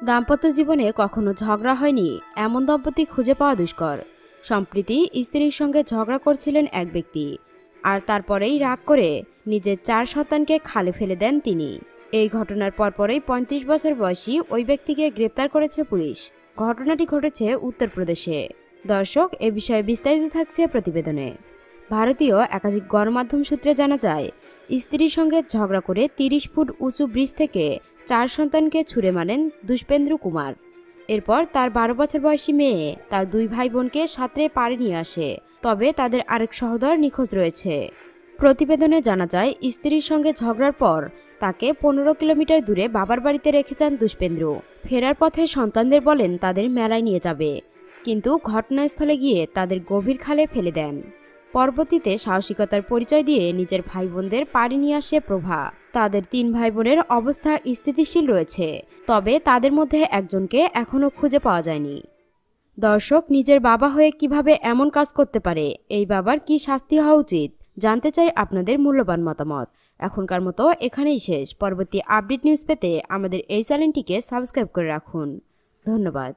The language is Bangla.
দাম্পত্য জীবনে কখনো ঝগড়া হয়নি এমন দম্পতি খুঁজে পাওয়া দুষ্কর। সম্প্রতি স্ত্রীর সঙ্গে ঝগড়া করছিলেন এক ব্যক্তি, আর তারপরেই রাগ করে নিজের 4 সন্তানকে খালে ফেলে দেন তিনি। এই ঘটনার পরপরই 35 বছর বয়সী ওই ব্যক্তিকে গ্রেপ্তার করেছে পুলিশ। ঘটনাটি ঘটেছে উত্তরপ্রদেশে। দর্শক, এ বিষয়ে বিস্তারিত থাকছে প্রতিবেদনে। ভারতীয় একাধিক গণমাধ্যম সূত্রে জানা যায়, স্ত্রীর সঙ্গে ঝগড়া করে 30 ফুট উঁচু ব্রিজ থেকে 4 সন্তানকে ছুঁড়ে মারেন দুষ্পেন্দ্র কুমার। এরপর তার 12 বছর বয়সী মেয়ে তার 2 ভাই বোনকে সাঁতরে পাড়ে নিয়ে আসে, তবে তাদের আরেক সহোদর নিখোঁজ রয়েছে। প্রতিবেদনে জানা যায়, স্ত্রীর সঙ্গে ঝগড়ার পর তাকে 15 কিলোমিটার দূরে বাবার বাড়িতে রেখে যান দুষ্পেন্দ্র। ফেরার পথে সন্তানদের বলেন তাদের মেলায় নিয়ে যাবে, কিন্তু ঘটনাস্থলে গিয়ে তাদের গভীর খালে ফেলে দেন। পরবর্তীতে সাহসিকতার পরিচয় দিয়ে নিজের ভাই বোনদের পাড়ে নিয়ে আসে প্রভা। তাদের 3 ভাই বোনের অবস্থা স্থিতিশীল রয়েছে, তবে তাদের মধ্যে একজনকে এখনও খুঁজে পাওয়া যায়নি। দর্শক, নিজের বাবা হয়ে কিভাবে এমন কাজ করতে পারে, এই বাবার কি শাস্তি হওয়া উচিত, জানতে চাই আপনাদের মূল্যবান মতামত। এখনকার মতো এখানেই শেষ। পরবর্তী আপডেট নিউজ পেতে আমাদের এই চ্যানেলটিকে সাবস্ক্রাইব করে রাখুন। ধন্যবাদ।